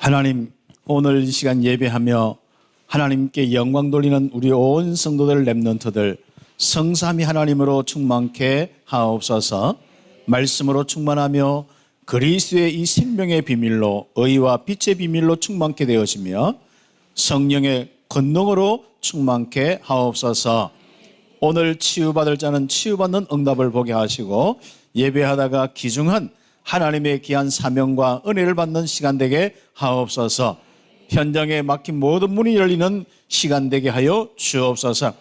하나님, 오늘 이 시간 예배하며 하나님께 영광 돌리는 우리 온 성도들 렘넌트들 성삼위 하나님으로 충만케 하옵소서. 말씀으로 충만하며 그리스도의 이 생명의 비밀로 의와 빛의 비밀로 충만케 되어지며 성령의 권능으로 충만케 하옵소서. 오늘 치유받을 자는 치유받는 응답을 보게 하시고 예배하다가 귀중한 하나님의 귀한 사명과 은혜를 받는 시간 되게 하옵소서. 현장에 막힌 모든 문이 열리는 시간 되게 하여 주옵소서.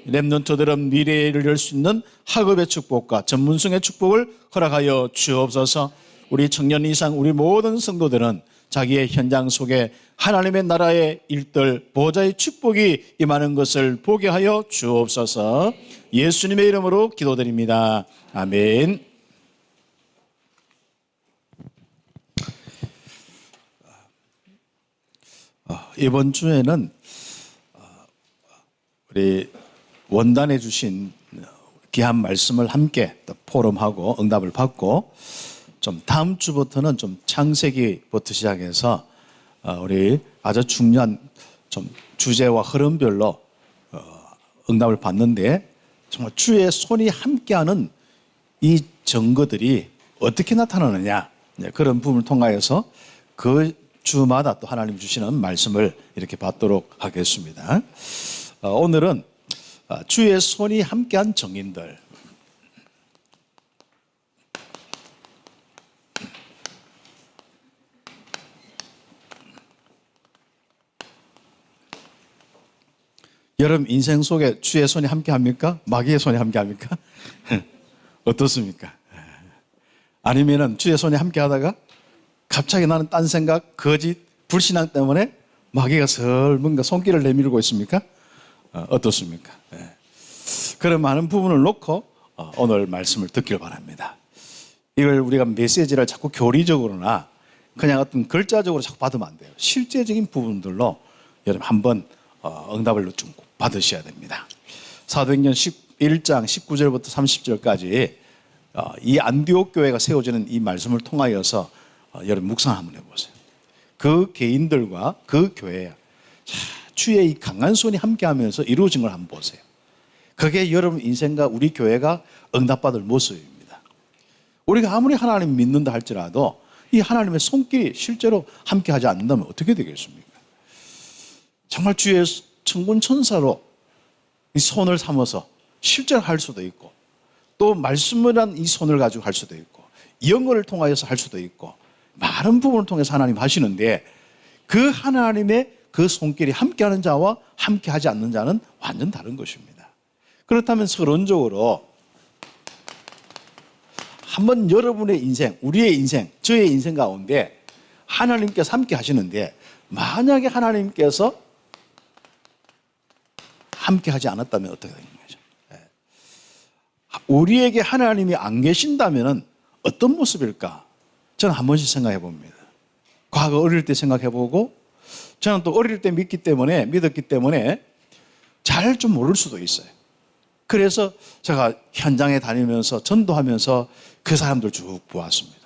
렘넌트들은 미래를 열 수 있는 학업의 축복과 전문성의 축복을 허락하여 주옵소서. 우리 청년 이상 우리 모든 성도들은 자기의 현장 속에 하나님의 나라의 일들 보좌의 축복이 임하는 것을 보게 하여 주옵소서. 예수님의 이름으로 기도드립니다. 아멘. 이번 주에는 우리 원단해 주신 귀한 말씀을 함께 포럼하고 응답을 받고 좀 다음 주부터는 좀 창세기부터 시작해서 우리 아주 중요한 좀 주제와 흐름별로 응답을 받는데 정말 주의 손이 함께하는 이 증거들이 어떻게 나타나느냐 그런 부분을 통하여서 그 주마다 또 하나님 주시는 말씀을 이렇게 받도록 하겠습니다. 오늘은 주의 손이 함께한 증인들. 여러분 인생 속에 주의 손이 함께합니까? 마귀의 손이 함께합니까? 어떻습니까? 아니면은 주의 손이 함께하다가 갑자기 나는 딴 생각, 거짓, 불신앙 때문에 마귀가 설 뭔가 손길을 내밀고 있습니까? 어떻습니까? 그런 많은 부분을 놓고 오늘 말씀을 듣길 바랍니다. 이걸 우리가 메시지를 자꾸 교리적으로나 그냥 어떤 글자적으로 자꾸 받으면 안 돼요. 실제적인 부분들로 여러분 한번 응답을 좀 받으셔야 됩니다. 사도행전 11장 19절부터 30절까지 이 안디옥 교회가 세워지는 이 말씀을 통하여서 여러분 묵상 한번 해보세요. 그 개인들과 그 교회 주의 이 강한 손이 함께하면서 이루어진 걸 한번 보세요. 그게 여러분 인생과 우리 교회가 응답받을 모습입니다. 우리가 아무리 하나님 믿는다 할지라도 이 하나님의 손길이 실제로 함께하지 않는다면 어떻게 되겠습니까? 정말 주의 천군 천사로 이 손을 삼아서 실제로 할 수도 있고 또 말씀을 한 이 손을 가지고 할 수도 있고 영어를 통하여서 할 수도 있고 많은 부분을 통해서 하나님 하시는데 그 하나님의 그 손길이 함께하는 자와 함께하지 않는 자는 완전 다른 것입니다. 그렇다면 서론적으로 한번 여러분의 인생, 우리의 인생, 저의 인생 가운데 하나님께서 함께 하시는데 만약에 하나님께서 함께 하지 않았다면 어떻게 되는 거죠? 우리에게 하나님이 안 계신다면 어떤 모습일까? 저는 한 번씩 생각해 봅니다. 과거 어릴 때 생각해 보고 저는 또 어릴 때 믿었기 때문에 잘 좀 모를 수도 있어요. 그래서 제가 현장에 다니면서 전도하면서 그 사람들 쭉 보았습니다.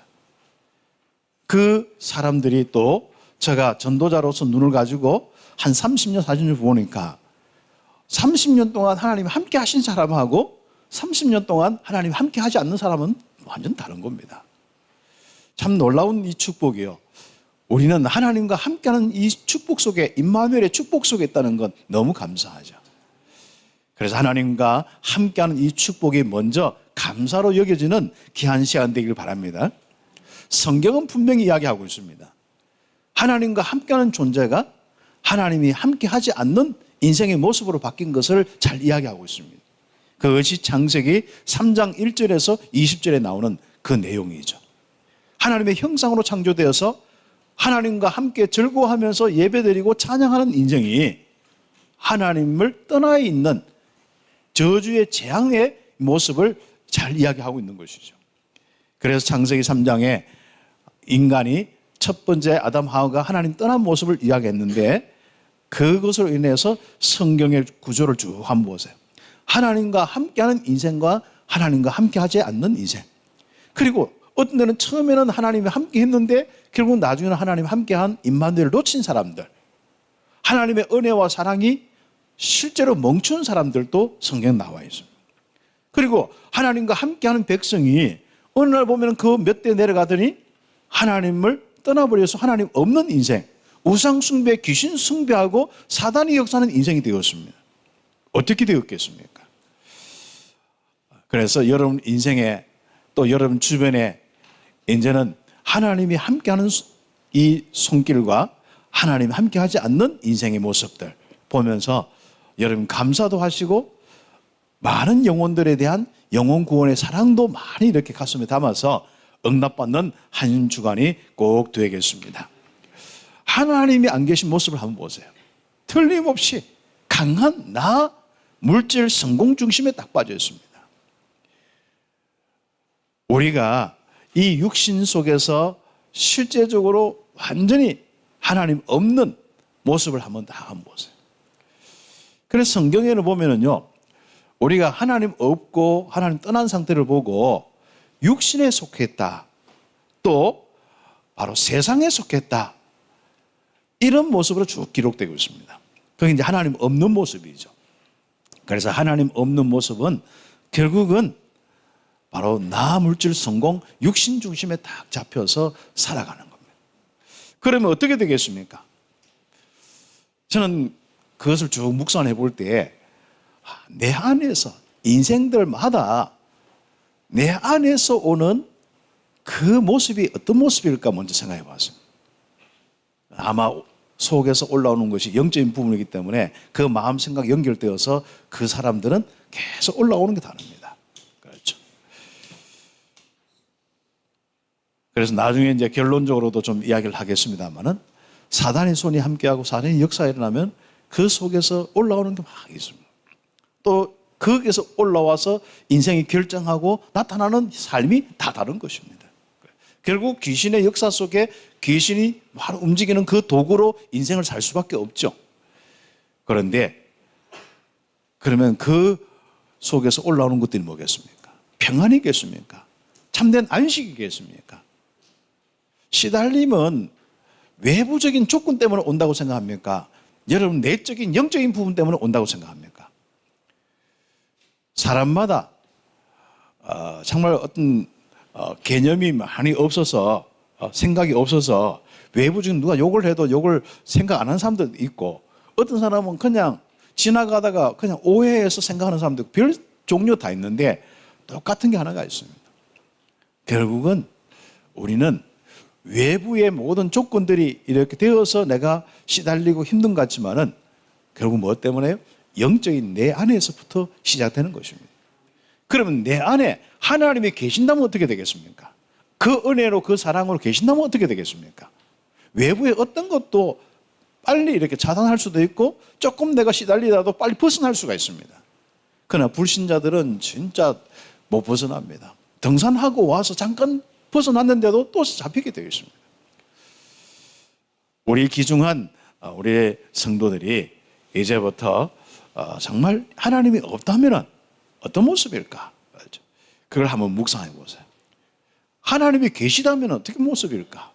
그 사람들이 또 제가 전도자로서 눈을 가지고 한 30년, 40년 보니까 30년 동안 하나님이 함께 하신 사람하고 30년 동안 하나님이 함께 하지 않는 사람은 완전 다른 겁니다. 참 놀라운 이 축복이요. 우리는 하나님과 함께하는 이 축복 속에 임마누엘의 축복 속에 있다는 건 너무 감사하죠. 그래서 하나님과 함께하는 이 축복이 먼저 감사로 여겨지는 귀한 시간 되기를 바랍니다. 성경은 분명히 이야기하고 있습니다. 하나님과 함께하는 존재가 하나님이 함께하지 않는 인생의 모습으로 바뀐 것을 잘 이야기하고 있습니다. 그것이 창세기 3장 1절에서 20절에 나오는 그 내용이죠. 하나님의 형상으로 창조되어서 하나님과 함께 즐거워하면서 예배드리고 찬양하는 인생이 하나님을 떠나 있는 저주의 재앙의 모습을 잘 이야기하고 있는 것이죠. 그래서 창세기 3장에 인간이 첫 번째 아담 하와가 하나님 떠난 모습을 이야기했는데 그것으로 인해서 성경의 구조를 쭉 한번 보세요. 하나님과 함께하는 인생과 하나님과 함께하지 않는 인생. 그리고 어떤 데는 처음에는 하나님이 함께 했는데 결국 나중에는 하나님이 함께한 임마누엘을 놓친 사람들, 하나님의 은혜와 사랑이 실제로 멈춘 사람들도 성경에 나와 있습니다. 그리고 하나님과 함께하는 백성이 어느 날 보면 그 몇 대 내려가더니 하나님을 떠나버려서 하나님 없는 인생, 우상 숭배, 귀신 숭배하고 사단이 역사하는 인생이 되었습니다. 어떻게 되었겠습니까? 그래서 여러분 인생에 또 여러분 주변에 이제는 하나님이 함께하는 이 손길과 하나님이 함께하지 않는 인생의 모습들 보면서 여러분 감사도 하시고 많은 영혼들에 대한 영혼 구원의 사랑도 많이 이렇게 가슴에 담아서 응답받는 한 주간이 꼭 되겠습니다. 하나님이 안 계신 모습을 한번 보세요. 틀림없이 강한 나 물질 성공 중심에 딱 빠져 있습니다. 우리가 이 육신 속에서 실제적으로 완전히 하나님 없는 모습을 한번 보세요. 그래서 성경에는 보면은요, 우리가 하나님 없고 하나님 떠난 상태를 보고 육신에 속했다, 또 바로 세상에 속했다, 이런 모습으로 쭉 기록되고 있습니다. 그게 이제 하나님 없는 모습이죠. 그래서 하나님 없는 모습은 결국은 바로 나 물질 성공 육신 중심에 딱 잡혀서 살아가는 겁니다. 그러면 어떻게 되겠습니까? 저는 그것을 쭉 묵상해 볼 때 내 안에서 인생들마다 내 안에서 오는 그 모습이 어떤 모습일까 먼저 생각해 봤습니다. 아마 속에서 올라오는 것이 영적인 부분이기 때문에 그 마음 생각 연결되어서 그 사람들은 계속 올라오는 게 다릅니다. 그렇죠. 그래서 나중에 이제 결론적으로도 좀 이야기를 하겠습니다만은 사단의 손이 함께하고 사단의 역사가 일어나면 그 속에서 올라오는 게 막 있습니다. 또 거기에서 올라와서 인생이 결정하고 나타나는 삶이 다 다른 것입니다. 결국 귀신의 역사 속에 귀신이 바로 움직이는 그 도구로 인생을 살 수밖에 없죠. 그런데 그러면 그 속에서 올라오는 것들이 뭐겠습니까? 평안이겠습니까? 참된 안식이겠습니까? 시달림은 외부적인 조건 때문에 온다고 생각합니까? 여러분 내적인 영적인 부분 때문에 온다고 생각합니까? 사람마다 정말 어떤 개념이 많이 없어서 생각이 없어서 외부적인 누가 욕을 해도 욕을 생각 안 하는 사람도 있고, 어떤 사람은 그냥 지나가다가 그냥 오해해서 생각하는 사람도 있고, 별 종류 다 있는데 똑같은 게 하나가 있습니다. 결국은 우리는 외부의 모든 조건들이 이렇게 되어서 내가 시달리고 힘든 것 같지만은 결국 뭐 때문에요? 영적인 내 안에서부터 시작되는 것입니다. 그러면 내 안에 하나님이 계신다면 어떻게 되겠습니까? 그 은혜로 그 사랑으로 계신다면 어떻게 되겠습니까? 외부의 어떤 것도 빨리 이렇게 차단할 수도 있고 조금 내가 시달리다도 빨리 벗어날 수가 있습니다. 그러나 불신자들은 진짜 못 벗어납니다. 등산하고 와서 잠깐 벗어났는데도 또 잡히게 되어 있습니다. 우리 귀중한 우리 성도들이 이제부터 정말 하나님이 없다면 어떤 모습일까? 그걸 한번 묵상해 보세요. 하나님이 계시다면 어떻게 모습일까?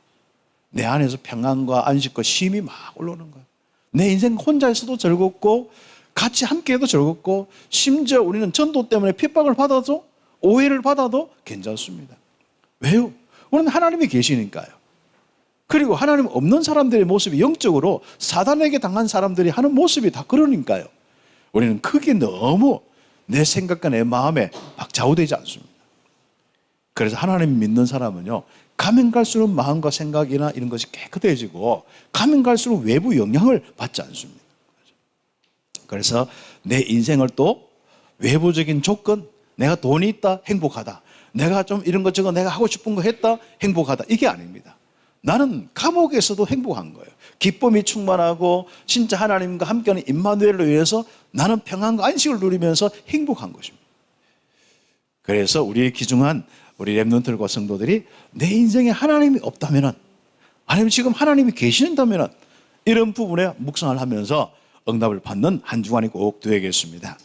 내 안에서 평안과 안식과 쉼이 막 올라오는 거예요. 내 인생 혼자 있어도 즐겁고 같이 함께해도 즐겁고, 심지어 우리는 전도 때문에 핍박을 받아도 오해를 받아도 괜찮습니다. 왜요? 우리는 하나님이 계시니까요. 그리고 하나님 없는 사람들의 모습이 영적으로 사단에게 당한 사람들이 하는 모습이 다 그러니까요. 우리는 크게 너무 내 생각과 내 마음에 막 좌우되지 않습니다. 그래서 하나님 믿는 사람은요, 가면 갈수록 마음과 생각이나 이런 것이 깨끗해지고 가면 갈수록 외부 영향을 받지 않습니다. 그래서 내 인생을 또 외부적인 조건, 내가 돈이 있다 행복하다, 내가 좀 이런 것 저것 내가 하고 싶은 거 했다 행복하다, 이게 아닙니다. 나는 감옥에서도 행복한 거예요. 기쁨이 충만하고 진짜 하나님과 함께하는 임마누엘로 인해서 나는 평안과 안식을 누리면서 행복한 것입니다. 그래서 우리의 귀중한 우리 렘넌트들과 성도들이 내 인생에 하나님이 없다면, 아니면 지금 하나님이 계신다면 이런 부분에 묵상을 하면서 응답을 받는 한 주간이 꼭 되겠습니다.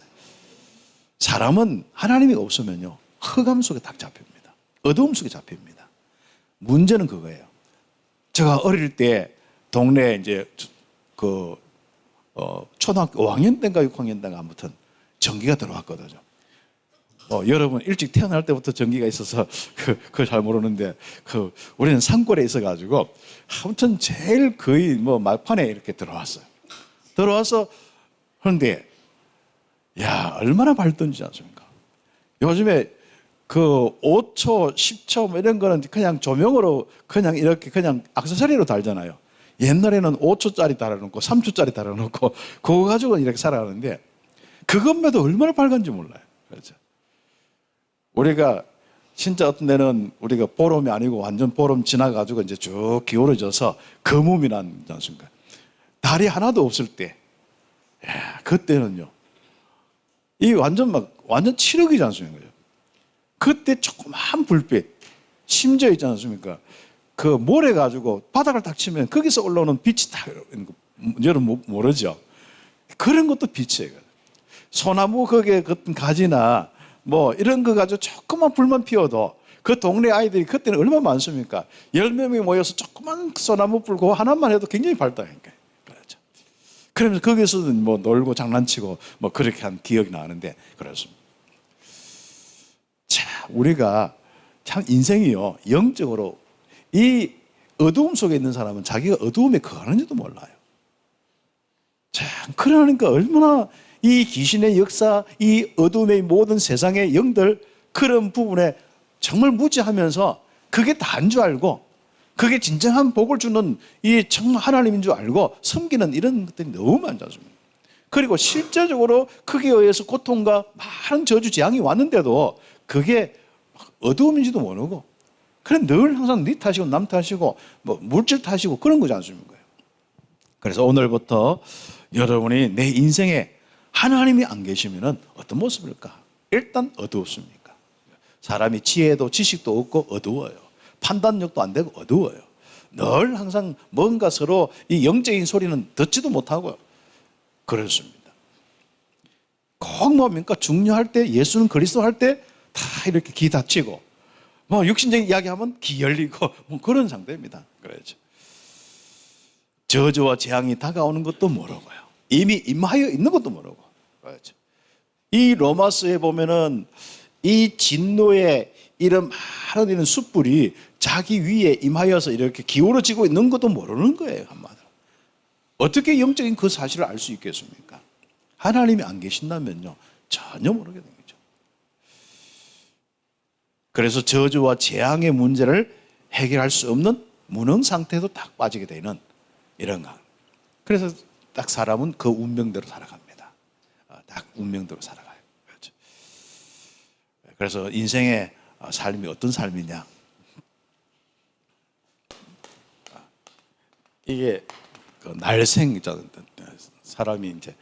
사람은 하나님이 없으면요, 흑암 속에 딱 잡힙니다. 어두움 속에 잡힙니다. 문제는 그거예요. 제가 어릴 때 동네에 이제 초등학교 5학년 때인가 6학년 때인가 아무튼 전기가 들어왔거든요. 여러분 일찍 태어날 때부터 전기가 있어서 그걸 잘 모르는데 우리는 산골에 있어가지고 아무튼 제일 거의 뭐 막판에 이렇게 들어왔어요. 들어와서 그런데 야 얼마나 밝던지 않습니까? 요즘에 5초, 10초 뭐 이런 거는 그냥 조명으로 그냥 이렇게 그냥 액세서리로 달잖아요. 옛날에는 5초짜리 달아놓고 3초짜리 달아놓고 그거 가지고 이렇게 살아가는데 그것마다 얼마나 밝은지 몰라요. 그렇죠. 우리가 진짜 어떤 데는 우리가 보름이 아니고 완전 보름 지나가지고 이제 쭉 기울어져서 거품이 나지 않습니까? 달이 하나도 없을 때, 그때는요, 이 완전 칠흑이지 않습니까? 그때 조그만 불빛, 심지어 있지 않습니까? 그 모래 가지고 바닥을 딱 치면 거기서 올라오는 빛이 다, 여러분 모르죠? 그런 것도 빛이에요. 소나무 거기에 어떤 가지나 뭐 이런 거 가지고 조그만 불만 피워도 그 동네 아이들이 그때는 얼마나 많습니까? 10명이 모여서 조그만 소나무 불 그거 하나만 해도 굉장히 밝다니까. 그렇죠. 그러면서 거기서는 뭐 놀고 장난치고 뭐 그렇게 한 기억이 나는데 그렇습니다. 자, 우리가 참 인생이요. 영적으로 이 어두움 속에 있는 사람은 자기가 어두움에 거하는지도 몰라요. 자, 그러니까 얼마나 이 귀신의 역사, 이 어둠의 모든 세상의 영들 그런 부분에 정말 무지하면서 그게 다인 줄 알고 그게 진정한 복을 주는 이 정말 하나님인 줄 알고 섬기는 이런 것들이 너무 많지 않습니까? 그리고 실제적으로 거기에 의해서 고통과 많은 저주 재앙이 왔는데도 그게 어두움인지도 모르고 그냥 늘 항상 네 탓이고 남 탓이고 뭐 물질 탓이고 그런 거지 않습니까? 그래서 오늘부터 여러분이 내 인생에 하나님이 안 계시면은 어떤 모습일까? 일단 어두웠습니까? 사람이 지혜도 지식도 없고 어두워요. 판단력도 안 되고 어두워요. 늘 항상 뭔가 서로 이 영적인 소리는 듣지도 못하고요. 그렇습니다. 꼭 뭡니까? 중요할 때 예수는 그리스도 할 때 다 이렇게 귀 닫히고 뭐 육신적인 이야기하면 귀 열리고 뭐 그런 상태입니다. 그렇죠. 저주와 재앙이 다가오는 것도 모르고요. 이미 임하여 있는 것도 모르고. 그렇죠. 이 로마서에 보면은 이 진노의 이런 많은 이런 숯불이 자기 위에 임하여서 이렇게 기울어지고 있는 것도 모르는 거예요. 한마디로. 어떻게 영적인 그 사실을 알 수 있겠습니까? 하나님이 안 계신다면요. 전혀 모르게 됩니다. 그래서 저주와 재앙의 문제를 해결할 수 없는 무능 상태도 딱 빠지게 되는 이런 거. 그래서 딱 사람은 그 운명대로 살아갑니다. 딱 운명대로 살아가요. 그렇죠. 그래서 인생의 삶이 어떤 삶이냐. 이게 그 날생, 사람이 이제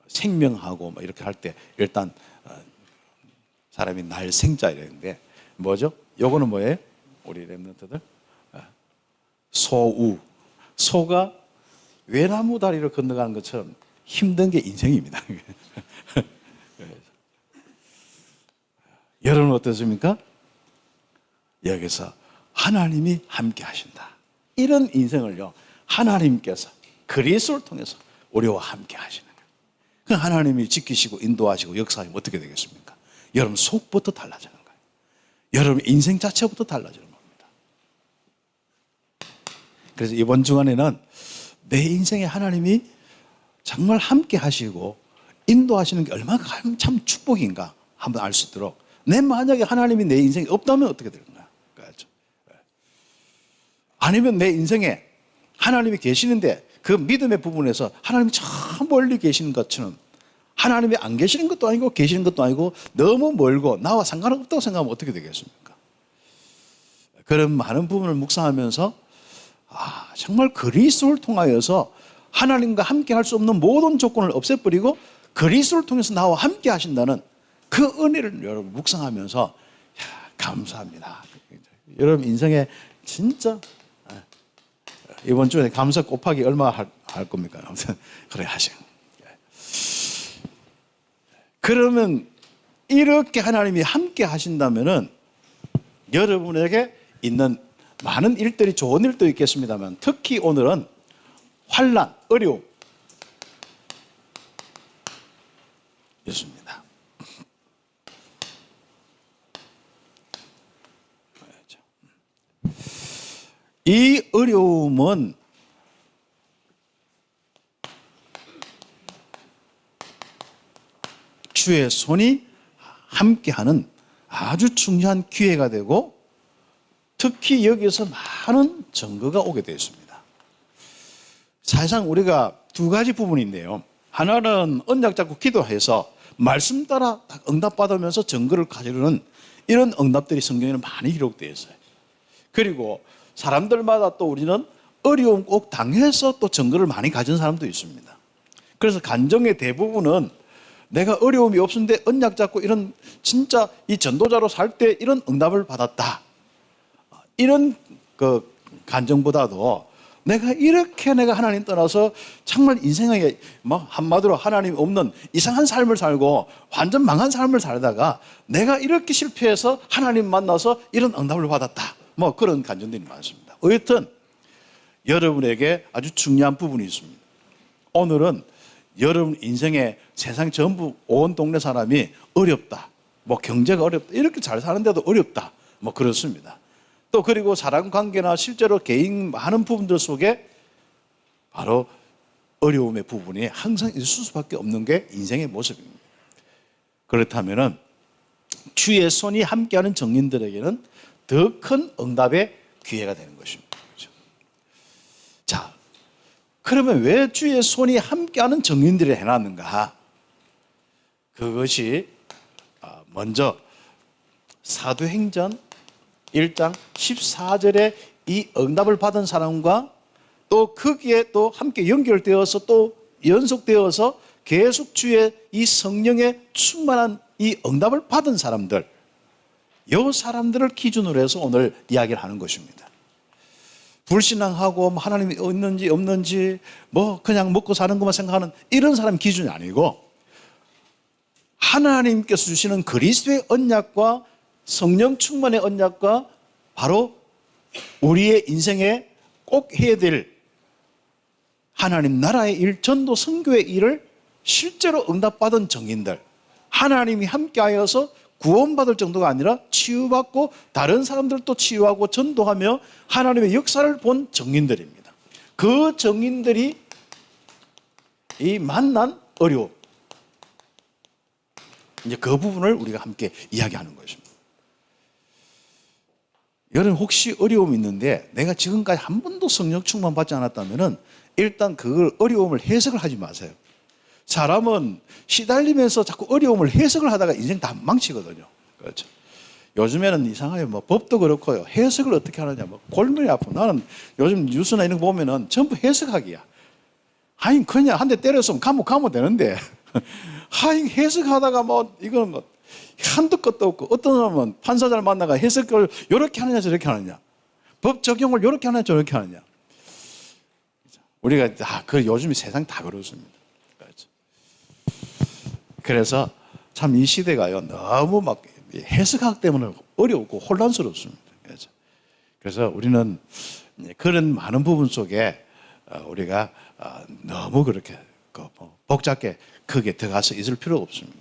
생명하고 뭐 이렇게 할 때 일단 사람이 날생자 이랬는데 뭐죠? 요거는 뭐예요? 우리 랩런트들 소우. 소가 외나무 다리를 건너가는 것처럼 힘든 게 인생입니다. 여러분 어떻습니까? 여기서 하나님이 함께 하신다. 이런 인생을요, 하나님께서 그리스도를 통해서 우리와 함께 하시는 거예요. 그 하나님이 지키시고 인도하시고 역사하면 어떻게 되겠습니까? 여러분 속부터 달라지는 거예요. 여러분 인생 자체부터 달라지는 겁니다. 그래서 이번 주간에는 내 인생에 하나님이 정말 함께 하시고 인도하시는 게 얼마나 참 축복인가 한번 알 수 있도록 내 만약에 하나님이 내 인생에 없다면 어떻게 되는가? 그렇죠. 아니면 내 인생에 하나님이 계시는데 그 믿음의 부분에서 하나님이 저 멀리 계시는 것처럼 하나님이 안 계시는 것도 아니고 계시는 것도 아니고 너무 멀고 나와 상관없다고 생각하면 어떻게 되겠습니까? 그런 많은 부분을 묵상하면서 정말 그리스도를 통하여서 하나님과 함께 할 수 없는 모든 조건을 없애버리고 그리스도를 통해서 나와 함께 하신다는 그 은혜를 여러분 묵상하면서 감사합니다. 여러분 인생에 진짜 이번 주에 감사 곱하기 얼마 할 겁니까? 아무튼 그래 하시고 그러면 이렇게 하나님이 함께 하신다면은 여러분에게 있는 많은 일들이 좋은 일도 있겠습니다만 특히 오늘은 환난, 어려움 였습니다. 이 어려움은 주의 손이 함께하는 아주 중요한 기회가 되고 특히 여기서 많은 증거가 오게 되어 있습니다. 사실상 우리가 두 가지 부분인데요. 하나는 언약 잡고 기도해서 말씀 따라 응답받으면서 증거를 가지려는 이런 응답들이 성경에는 많이 기록되어 있어요. 그리고 사람들마다 또 우리는 어려움 꼭 당해서 또 증거를 많이 가진 사람도 있습니다. 그래서 간증의 대부분은 내가 어려움이 없는데 언약 잡고 이런 진짜 이 전도자로 살 때 이런 응답을 받았다. 이런 그 간증보다도 내가 이렇게 내가 하나님 떠나서 정말 인생에 뭐 한마디로 하나님 없는 이상한 삶을 살고 완전 망한 삶을 살다가 내가 이렇게 실패해서 하나님 만나서 이런 응답을 받았다. 뭐 그런 간증들이 많습니다. 어쨌든 여러분에게 아주 중요한 부분이 있습니다. 오늘은 여러분 인생에 세상 전부 온 동네 사람이 어렵다. 뭐 경제가 어렵다. 이렇게 잘 사는데도 어렵다. 뭐 그렇습니다. 또 그리고 사람 관계나 실제로 개인 많은 부분들 속에 바로 어려움의 부분이 항상 있을 수밖에 없는 게 인생의 모습입니다. 그렇다면은 주의 손이 함께하는 정인들에게는 더 큰 응답의 기회가 되는 것입니다. 그렇죠? 자, 그러면 왜 주의 손이 함께하는 정인들이 해놨는가? 그것이 먼저 사도행전 1장 14절에 이 응답을 받은 사람과 또 거기에 또 함께 연결되어서 또 연속되어서 계속 주의 이 성령의 충만한 이 응답을 받은 사람들, 이 사람들을 기준으로 해서 오늘 이야기를 하는 것입니다. 불신앙하고 하나님이 있는지 없는지 뭐 그냥 먹고 사는 것만 생각하는 이런 사람 기준이 아니고 하나님께서 주시는 그리스도의 언약과 성령 충만의 언약과 바로 우리의 인생에 꼭 해야 될 하나님 나라의 일, 전도 선교의 일을 실제로 응답받은 정인들, 하나님이 함께하여서 구원받을 정도가 아니라 치유받고 다른 사람들도 치유하고 전도하며 하나님의 역사를 본 정인들입니다. 그 정인들이 이 만난 어려움, 이제 그 부분을 우리가 함께 이야기하는 것입니다. 여러분 혹시 어려움이 있는데 내가 지금까지 한 번도 성령 충만 받지 않았다면은 일단 그걸 어려움을 해석을 하지 마세요. 사람은 시달리면서 자꾸 어려움을 해석을 하다가 인생 다 망치거든요. 그렇죠. 요즘에는 이상하게 뭐 법도 그렇고요. 해석을 어떻게 하느냐. 뭐 골머리 아프. 나는 요즘 뉴스나 이런 거 보면은 전부 해석하기야. 하인 그냥 한 대 때렸으면 감옥 가면 되는데 하인 해석하다가 뭐 이거는 뭐 한도 끝도 없고 어떤 사람은 판사자를 만나가 해석을 이렇게 하느냐 저렇게 하느냐. 법 적용을 이렇게 하느냐 저렇게 하느냐. 우리가 그 요즘 세상 다 그렇습니다. 그래서 참 이 시대가요 너무 막 해석학 때문에 어렵고 혼란스럽습니다. 그래서 우리는 그런 많은 부분 속에 우리가 너무 그렇게 복잡하게 크게 들어가서 있을 필요가 없습니다.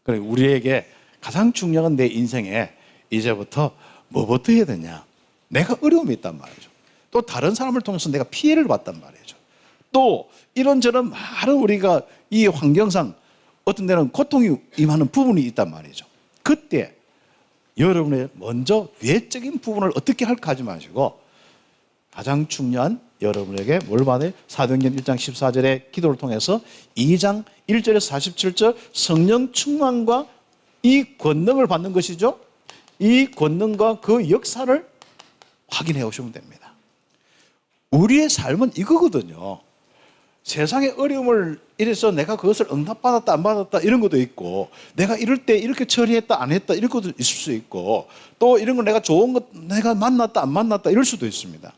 그리고 우리에게 가장 중요한 내 인생에 이제부터 뭐부터 해야 되냐? 내가 어려움이 있단 말이죠. 또 다른 사람을 통해서 내가 피해를 봤단 말이죠. 또 이런저런 많은 우리가 이 환경상 어떤 데는 고통이 임하는 부분이 있단 말이죠. 그때 여러분의 먼저 외적인 부분을 어떻게 할까 하지 마시고 가장 중요한 여러분에게 뭘 받아요? 사도행전 1장 14절의 기도를 통해서 2장 1절에서 47절 성령 충만과 이 권능을 받는 것이죠. 이 권능과 그 역사를 확인해 오시면 됩니다. 우리의 삶은 이거거든요. 세상의 어려움을 이래서 내가 그것을 응답받았다 안 받았다 이런 것도 있고 내가 이럴 때 이렇게 처리했다 안 했다 이런 것도 있을 수 있고 또 이런 걸 내가 좋은 것 내가 만났다 안 만났다 이럴 수도 있습니다.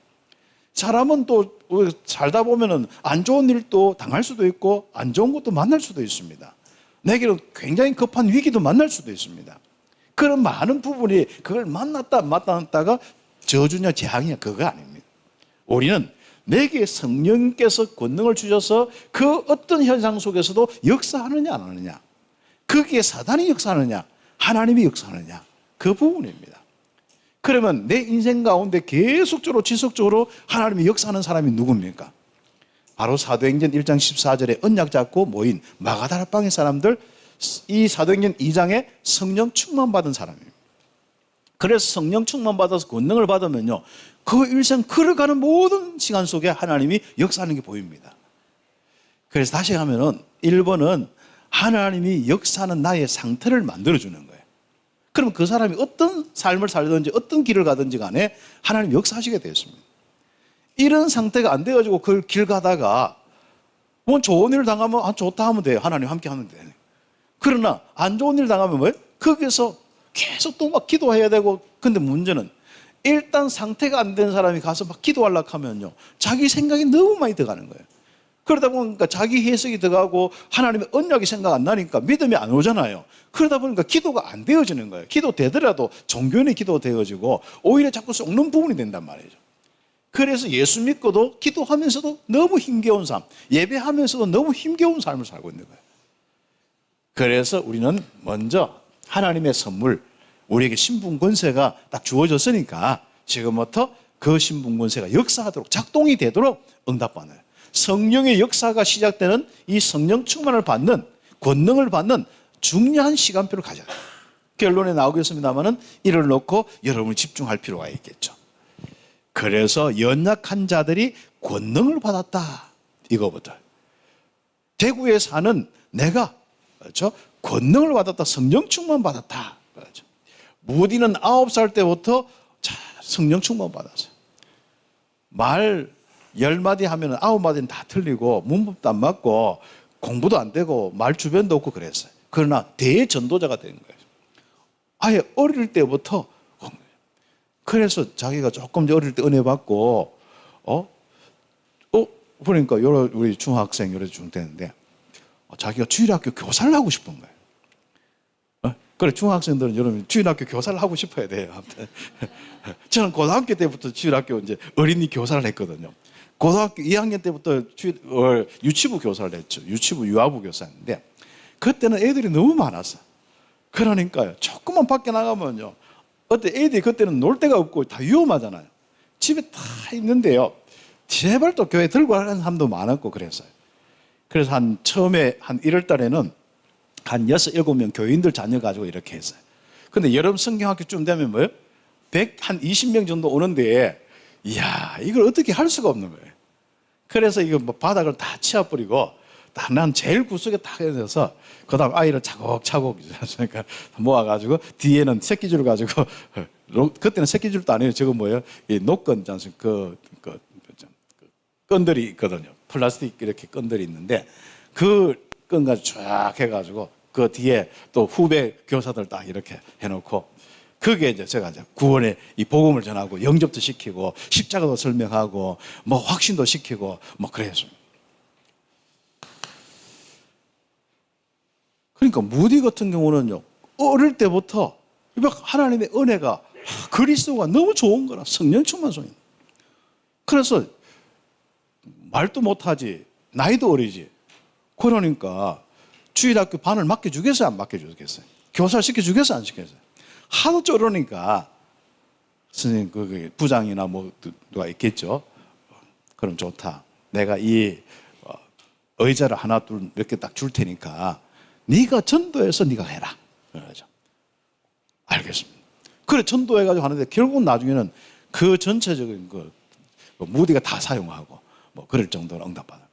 사람은 또 살다 보면은 안 좋은 일도 당할 수도 있고 안 좋은 것도 만날 수도 있습니다. 내게는 굉장히 급한 위기도 만날 수도 있습니다. 그런 많은 부분이 그걸 만났다 안 만났다가 저주냐 재앙이냐 그거 아닙니다. 우리는 내게 성령께서 권능을 주셔서 그 어떤 현상 속에서도 역사하느냐 안 하느냐, 거기에 사단이 역사하느냐 하나님이 역사하느냐 그 부분입니다. 그러면 내 인생 가운데 계속적으로 지속적으로 하나님이 역사하는 사람이 누굽니까? 바로 사도행전 1장 14절에 언약 잡고 모인 마가다라방의 사람들, 이 사도행전 2장에 성령 충만 받은 사람입니다. 그래서 성령 충만 받아서 권능을 받으면요, 그 일생 걸어가는 모든 시간 속에 하나님이 역사하는 게 보입니다. 그래서 다시 하면은 1번은 하나님이 역사하는 나의 상태를 만들어주는 거예요. 그럼 그 사람이 어떤 삶을 살든지 어떤 길을 가든지 간에 하나님 역사하시게 되었습니다. 이런 상태가 안 되어지고 그 길 가다가 뭐 좋은 일을 당하면 좋다 하면 돼요. 하나님 함께 하면 돼요. 그러나 안 좋은 일 당하면 뭐예요? 거기서 계속 또 막 기도해야 되고, 근데 문제는 일단 상태가 안 된 사람이 가서 막 기도하려고 하면요, 자기 생각이 너무 많이 들어가는 거예요. 그러다 보니까 자기 해석이 들어가고 하나님의 언약이 생각 안 나니까 믿음이 안 오잖아요. 그러다 보니까 기도가 안 되어지는 거예요. 기도 되더라도 종교인의 기도 되어지고 오히려 자꾸 썩는 부분이 된단 말이죠. 그래서 예수 믿고도 기도하면서도 너무 힘겨운 삶, 예배하면서도 너무 힘겨운 삶을 살고 있는 거예요. 그래서 우리는 먼저 하나님의 선물, 우리에게 신분 권세가 딱 주어졌으니까 지금부터 그 신분 권세가 역사하도록, 작동이 되도록 응답받아요. 성령의 역사가 시작되는 이 성령 충만을 받는, 권능을 받는 중요한 시간표를 가져야 돼요. 결론에 나오겠습니다만은 이를 놓고 여러분이 집중할 필요가 있겠죠. 그래서 연약한 자들이 권능을 받았다. 이거부터. 대구에 사는 내가, 그렇죠? 권능을 받았다. 성령 충만 받았다. 그렇죠? 무디는 9살 때부터 성령 충만 받았어요. 말 10마디 하면 9마디는 다 틀리고 문법도 안 맞고 공부도 안 되고 말 주변도 없고 그랬어요. 그러나 대전도자가 된 거예요. 아예 어릴 때부터. 그래서 자기가 조금 어릴 때 은혜 받고 그러니까 우리 중학생 요래 중되는데 자기가 주일학교 교사를 하고 싶은 거예요. 그래, 중학생들은 여러분 주일학교 교사를 하고 싶어야 돼요. 아무튼 저는 고등학교 때부터 주일학교 이제 어린이 교사를 했거든요. 고등학교 2학년 때부터 유치부 교사를 했죠. 유치부 유아부 교사인데 그때는 애들이 너무 많았어. 그러니까요, 조금만 밖에 나가면요, 어때 애들이 그때는 놀 데가 없고 다 위험하잖아요. 집에 다 있는데요, 제발 또 교회 들고 가는 사람도 많았고 그랬어요. 그래서 처음에 한 1월 달에는 한 6, 7명 교인들 자녀 가지고 이렇게 했어요. 근데 여름 성경학교쯤 되면 뭐예요? 한 20명 정도 오는데, 이야, 이걸 어떻게 할 수가 없는 거예요. 그래서 이거 뭐 바닥을 다 치워버리고, 난 제일 구석에 딱 해서, 그 다음 아이를 차곡차곡 모아가지고, 뒤에는 새끼줄 가지고, 그때는 새끼줄도 아니에요. 저거 뭐예요? 이 녹건, 끈들이 있거든요. 플라스틱 이렇게 끈들이 있는데, 그 끈 가지고 쫙 해가지고, 그 뒤에 또 후배 교사들 딱 이렇게 해놓고, 그게 이제 제가 이제 구원의 이 복음을 전하고 영접도 시키고 십자가도 설명하고 뭐 확신도 시키고 뭐 그랬습니다. 그러니까 무디 같은 경우는요, 어릴 때부터 하나님의 은혜가, 그리스도가 너무 좋은 거라, 성령 충만성이. 그래서 말도 못하지, 나이도 어리지. 그러니까 주일학교 반을 맡겨주겠어요, 안 맡겨주겠어요? 교사 시켜주겠어요, 안 시켜주겠어요? 하도 쪼르니까 선생님, 그 부장이나 뭐 누가 있겠죠. 그럼 좋다. 내가 이 의자를 하나 둘 몇 개 딱 줄 테니까 네가 전도해서 네가 해라. 그러죠. 알겠습니다. 그래, 전도해가지고 하는데 결국은 나중에는 그 전체적인 그 무디가 다 사용하고 뭐 그럴 정도로 응답받아요.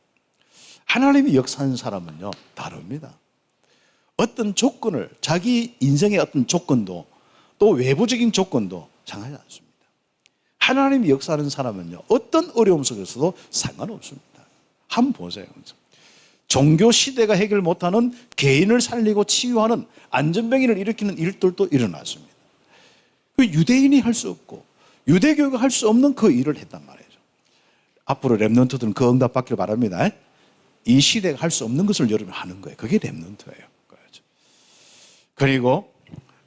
하나님이 역사하는 사람은요, 다릅니다. 어떤 조건을, 자기 인생의 어떤 조건도, 또 외부적인 조건도 상하지 않습니다. 하나님이 역사하는 사람은요, 어떤 어려움 속에서도 상관없습니다. 한번 보세요. 종교 시대가 해결 못하는, 개인을 살리고 치유하는, 안전병인을 일으키는 일들도 일어났습니다. 그 유대인이 할 수 없고 유대교가 할 수 없는 그 일을 했단 말이죠. 앞으로 렘넌트들은 그 응답 받기를 바랍니다. 이 시대가 할 수 없는 것을 여러분이 하는 거예요. 그게 렘넌트예요. 그리고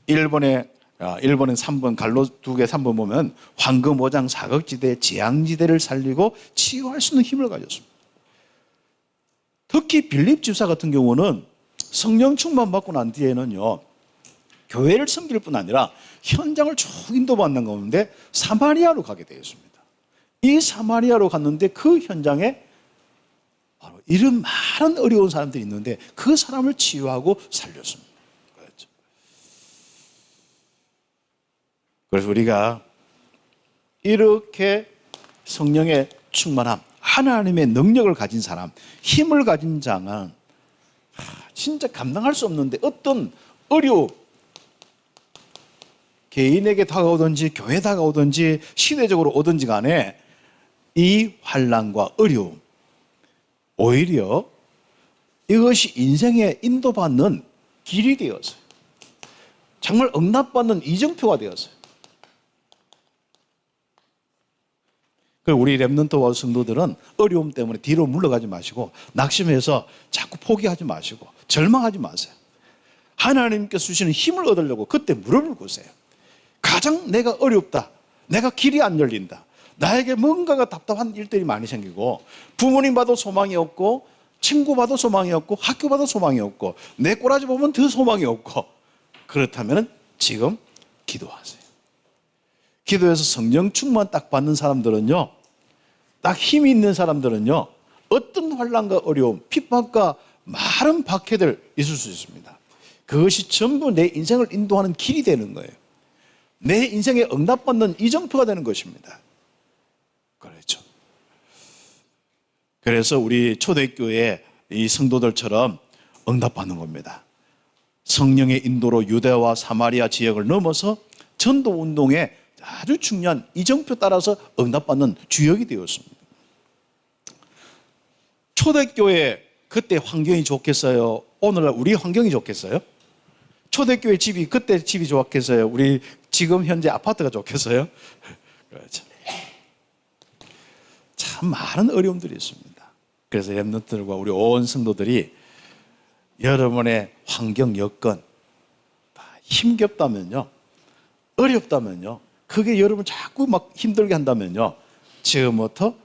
일본의 3번 갈로 2개 3번 보면 황금 오장 사각지대 재앙지대를 살리고 치유할 수 있는 힘을 가졌습니다. 특히 빌립 집사 같은 경우는 성령 충만 받고 난 뒤에는요, 교회를 섬길 뿐 아니라 현장을 쭉 인도받는 가운데 사마리아로 가게 되었습니다. 이 사마리아로 갔는데 그 현장에 바로 이런 많은 어려운 사람들이 있는데 그 사람을 치유하고 살렸습니다. 그렇죠. 그래서 우리가 이렇게 성령의 충만함, 하나님의 능력을 가진 사람, 힘을 가진 자는 진짜 감당할 수 없는데 어떤 어려움, 개인에게 다가오든지 교회에 다가오든지 시대적으로 오든지 간에 이 환난과 어려움, 오히려 이것이 인생에 인도받는 길이 되었어요. 정말 응답받는 이정표가 되었어요. 그리고 우리 렘넌트와 성도들은 어려움 때문에 뒤로 물러가지 마시고 낙심해서 자꾸 포기하지 마시고 절망하지 마세요. 하나님께서 주시는 힘을 얻으려고 그때 무릎을 꿇으세요. 가장 내가 어렵다, 내가 길이 안 열린다, 나에게 뭔가가 답답한 일들이 많이 생기고 부모님 봐도 소망이 없고 친구 봐도 소망이 없고 학교 봐도 소망이 없고 내 꼬라지 보면 더 소망이 없고, 그렇다면 지금 기도하세요. 기도해서 성령 충만 딱 받는 사람들은요, 딱 힘이 있는 사람들은요, 어떤 환난과 어려움, 핍박과 많은 박해들 있을 수 있습니다. 그것이 전부 내 인생을 인도하는 길이 되는 거예요. 내 인생에 응답받는 이정표가 되는 것입니다. 그렇죠. 그래서 우리 초대교회 이 성도들처럼 응답받는 겁니다. 성령의 인도로 유대와 사마리아 지역을 넘어서 전도 운동에 아주 중요한 이정표 따라서 응답받는 주역이 되었습니다. 초대교회 그때 환경이 좋겠어요? 오늘날 우리 환경이 좋겠어요? 초대교회 집이 그때 집이 좋겠어요? 우리 지금 현재 아파트가 좋겠어요? 그렇죠. 참 많은 어려움들이 있습니다. 그래서 렘넌트들과 우리 온 성도들이 여러분의 환경 여건 힘겹다면요, 어렵다면요, 그게 여러분 자꾸 막 힘들게 한다면요, 지금부터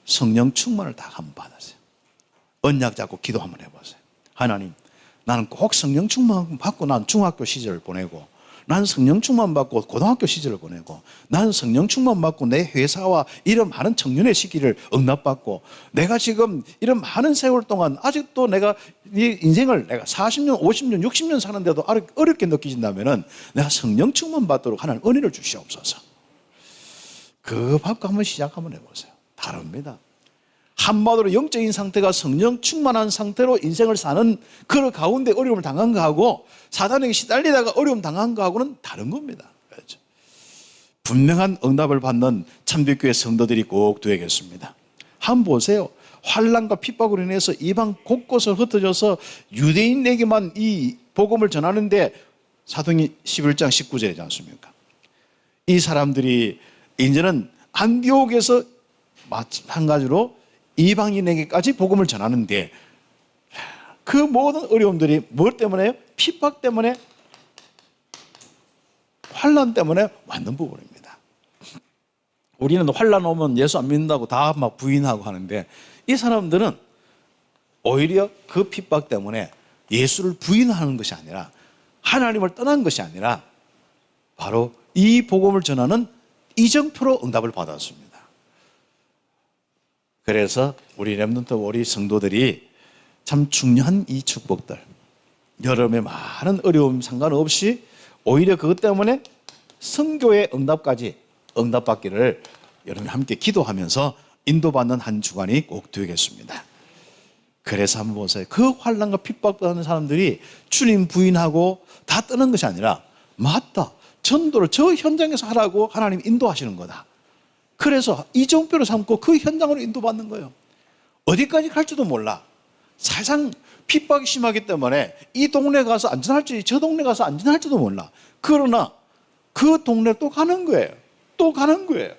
성령 충만을 다 한번 받으세요. 언약 잡고 기도 한번 해보세요. 하나님, 나는 꼭 성령 충만 받고 난 중학교 시절을 보내고, 난 성령 충만 받고 고등학교 시절을 보내고, 난 성령 충만 받고 내 회사와 이런 많은 청년의 시기를 응답받고, 내가 지금 이런 많은 세월 동안 아직도 내가 이 인생을 내가 40년, 50년, 60년 사는데도 어렵게 느껴진다면은 내가 성령 충만 받도록 하나님 은혜를 주시옵소서. 그거 받고 한번 시작 한번 해보세요. 다릅니다. 한마디로 영적인 상태가 성령 충만한 상태로 인생을 사는 그 가운데 어려움을 당한 거하고 사단에게 시달리다가 어려움 당한 거하고는 다른 겁니다. 그렇죠? 분명한 응답을 받는 참빛교회 성도들이 꼭 되겠습니다. 한번 보세요. 환난과 핍박으로 인해서 이방 곳곳을 흩어져서 유대인에게만 이 복음을 전하는데 사도행전 11장 19절이지 않습니까? 이 사람들이 이제는 안디옥에서 마찬가지로 이방인에게까지 복음을 전하는데 그 모든 어려움들이 뭘 때문에요? 핍박 때문에, 환난 때문에 왔는 부분입니다. 우리는 환난 오면 예수 안 믿는다고 다 막 부인하고 하는데 이 사람들은 오히려 그 핍박 때문에 예수를 부인하는 것이 아니라 하나님을 떠난 것이 아니라 바로 이 복음을 전하는 이정표로 응답을 받았습니다. 그래서 우리 렘넌트 우리 성도들이 참 중요한 이 축복들, 여러분의 많은 어려움 상관없이 오히려 그것 때문에 선교의 응답까지 응답받기를 여러분 함께 기도하면서 인도받는 한 주간이 꼭 되겠습니다. 그래서 한번 보세요. 그 환난과 핍박받는 사람들이 주님 부인하고 다 떠는 것이 아니라 맞다, 전도를 저 현장에서 하라고 하나님 인도하시는 거다. 그래서 이정표를 삼고 그 현장으로 인도받는 거예요. 어디까지 갈지도 몰라. 사실상 핍박이 심하기 때문에 이 동네 가서 안전할지 저 동네 가서 안전할지도 몰라. 그러나 그 동네 또 가는 거예요. 또 가는 거예요.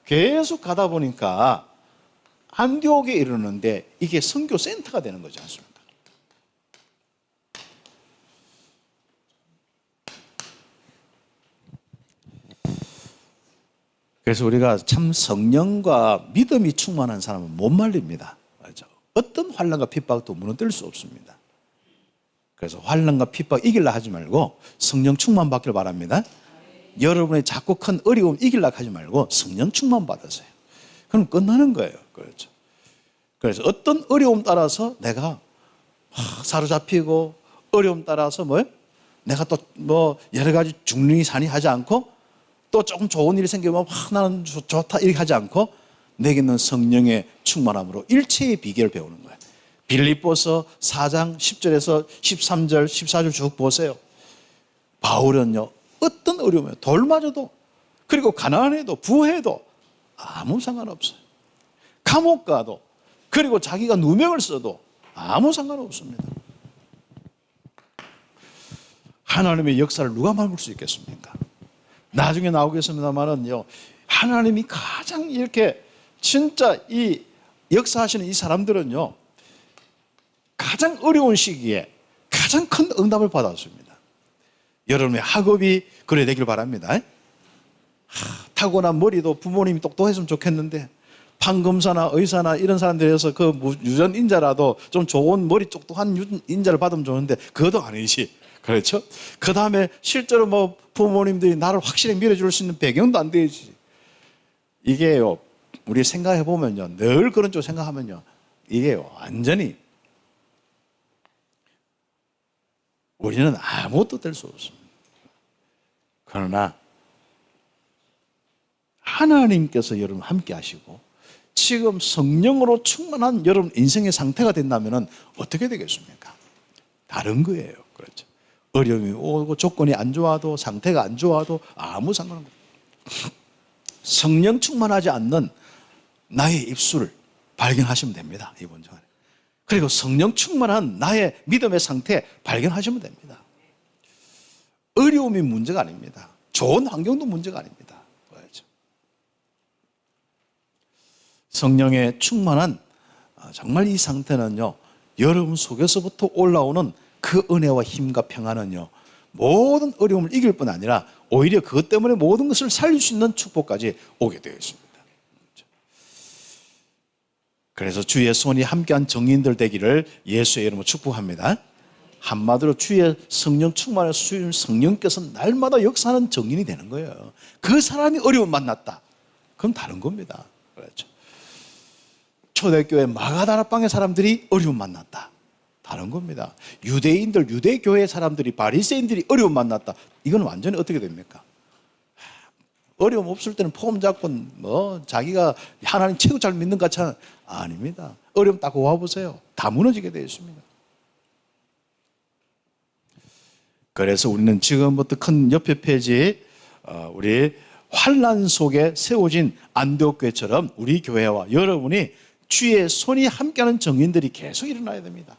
계속 가다 보니까 안디옥에 이르는데 이게 선교 센터가 되는 거지 않습니까? 그래서 우리가 참 성령과 믿음이 충만한 사람은 못 말립니다. 그렇죠? 어떤 환난과 핍박도 무너뜨릴 수 없습니다. 그래서 환난과 핍박 이기려 하지 말고 성령 충만 받기를 바랍니다. 여러분의 자꾸 큰 어려움 이기려 하지 말고 성령 충만 받으세요. 그럼 끝나는 거예요. 그렇죠? 그래서 어떤 어려움 따라서 내가 사로잡히고 어려움 따라서 내가 또 여러 가지 중릉이 산이 하지 않고 또 조금 좋은 일이 생기면 나는 좋다 이렇게 하지 않고 내게는 성령의 충만함으로 일체의 비결을 배우는 거예요. 빌립보서 4장 10절에서 13절 14절 쭉 보세요. 바울은요 어떤 어려움에 돌 맞아도 그리고 가난해도 부해도 아무 상관없어요. 감옥 가도 그리고 자기가 누명을 써도 아무 상관없습니다. 하나님의 역사를 누가 막을 수 있겠습니까? 나중에 나오겠습니다만은요, 하나님이 가장 이렇게 진짜 이 역사하시는 이 사람들은요, 가장 어려운 시기에 가장 큰 응답을 받았습니다. 여러분의 학업이 그래 되길 바랍니다. 타고난 머리도 부모님이 똑똑했으면 좋겠는데 판검사나 의사나 이런 사람들에서 그 유전인자라도 좀 좋은 머리 똑똑한 인자를 받으면 좋은데 그것도 아니지. 그렇죠? 그 다음에 실제로 부모님들이 나를 확실히 밀어줄 수 있는 배경도 안 되지. 이게요, 우리 생각해 보면요, 늘 그런 쪽 생각하면요, 이게요, 완전히 우리는 아무것도 될 수 없습니다. 그러나 하나님께서 여러분 함께 하시고 지금 성령으로 충만한 여러분 인생의 상태가 된다면 어떻게 되겠습니까? 다른 거예요. 그렇죠? 어려움이 오고 조건이 안 좋아도 상태가 안 좋아도 아무 상관없는 거예요. 성령 충만하지 않는 나의 입술을 발견하시면 됩니다. 이번 주간에. 그리고 성령 충만한 나의 믿음의 상태 발견하시면 됩니다. 어려움이 문제가 아닙니다. 좋은 환경도 문제가 아닙니다. 그렇죠? 성령의 충만한 정말 이 상태는요, 여러분 속에서부터 올라오는 그 은혜와 힘과 평안은요, 모든 어려움을 이길 뿐 아니라 오히려 그것 때문에 모든 것을 살릴 수 있는 축복까지 오게 되어 있습니다. 그래서 주의 손이 함께한 정인들 되기를 예수의 이름으로 축복합니다. 한마디로 주의 성령 충만한 성령께서 날마다 역사하는 정인이 되는 거예요. 그 사람이 어려움 만났다. 그럼 다른 겁니다. 그렇죠? 초대교회 마가다라방의 사람들이 어려움 만났다. 다른 겁니다. 유대인들, 유대교회 사람들이, 바리새인들이 어려움 만났다. 이건 완전히 어떻게 됩니까? 어려움 없을 때는 폼 잡고 자기가 하나님 최고 잘 믿는 것 같지는 아닙니다. 어려움 딱 와보세요. 다 무너지게 되어 있습니다. 그래서 우리는 지금부터 큰 옆에 페이지 우리 환난 속에 세워진 안디옥 교회처럼 우리 교회와 여러분이 주의 손이 함께하는 정인들이 계속 일어나야 됩니다.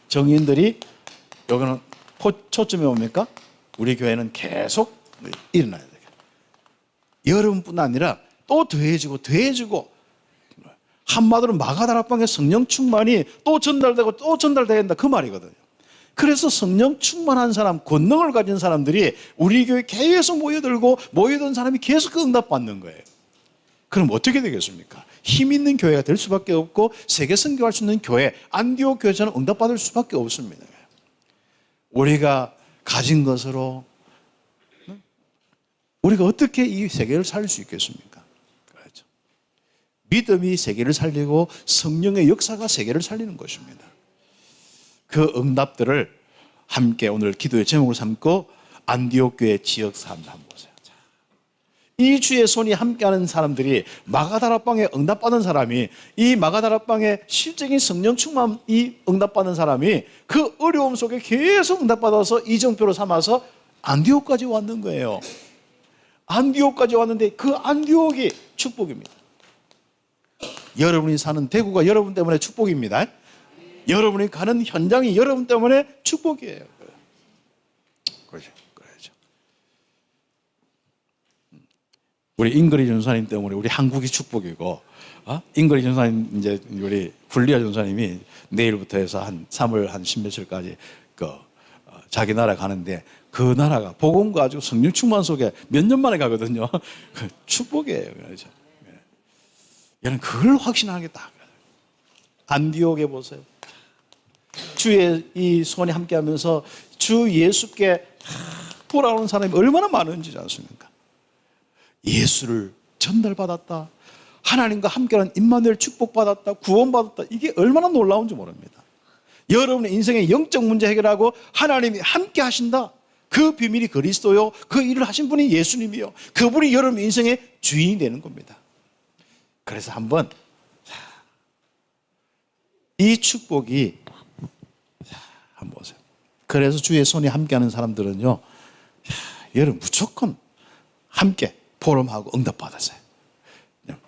정인들이 여기는 초점이 뭡니까? 우리 교회는 계속 일어나야 돼요. 여러분뿐 아니라 또 더해지고 한마디로 마가다락방의 성령 충만이 또 전달되고 또 전달돼야 된다 그 말이거든요. 그래서 성령 충만한 사람, 권능을 가진 사람들이 우리 교회에 계속 모여든 사람이 계속 그 응답받는 거예요. 그럼 어떻게 되겠습니까? 힘 있는 교회가 될 수밖에 없고 세계 선교할 수 있는 교회, 안디옥 교회처럼 응답받을 수밖에 없습니다. 우리가 가진 것으로 우리가 어떻게 이 세계를 살릴 수 있겠습니까? 그렇죠. 믿음이 세계를 살리고 성령의 역사가 세계를 살리는 것입니다. 그 응답들을 함께 오늘 기도의 제목을 삼고 안디옥 교회 지역 사람들 한번 보세요. 이 주의 손이 함께하는 사람들이 마가다락방에 응답받은 사람이 이 마가다락방에 실적인 성령 충만 이 응답받는 사람이 그 어려움 속에 계속 응답받아서 이정표로 삼아서 안디옥까지 왔는 거예요. 안디옥까지 왔는데 그 안디옥이 축복입니다. 여러분이 사는 대구가 여러분 때문에 축복입니다. 여러분이 가는 현장이 여러분 때문에 축복이에요. 그렇죠. 우리 잉그리 전사님 때문에 우리 한국이 축복이고 잉거리 전사님, 이제 우리 굴리아 전사님이 내일부터 해서 한 3월 한 10며칠까지 자기 나라 가는데, 그 나라가 복음 가지고 성령 충만 속에 몇 년 만에 가거든요. 그 축복이에요. 그렇죠. 얘는 그걸 확신하겠다. 안디옥에 보세요. 주의 이 손이 함께하면서 주 예수께 돌아오는 사람이 얼마나 많은지 않습니까? 예수를 전달받았다, 하나님과 함께하는 임마누엘 축복받았다, 구원받았다. 이게 얼마나 놀라운지 모릅니다. 여러분의 인생의 영적 문제 해결하고 하나님이 함께 하신다. 그 비밀이 그리스도요, 그 일을 하신 분이 예수님이요, 그분이 여러분 인생의 주인이 되는 겁니다. 그래서 한번 이 축복이, 한번 보세요. 그래서 주의 손이 함께하는 사람들은요, 여러분 무조건 함께 포럼하고 응답받았어요.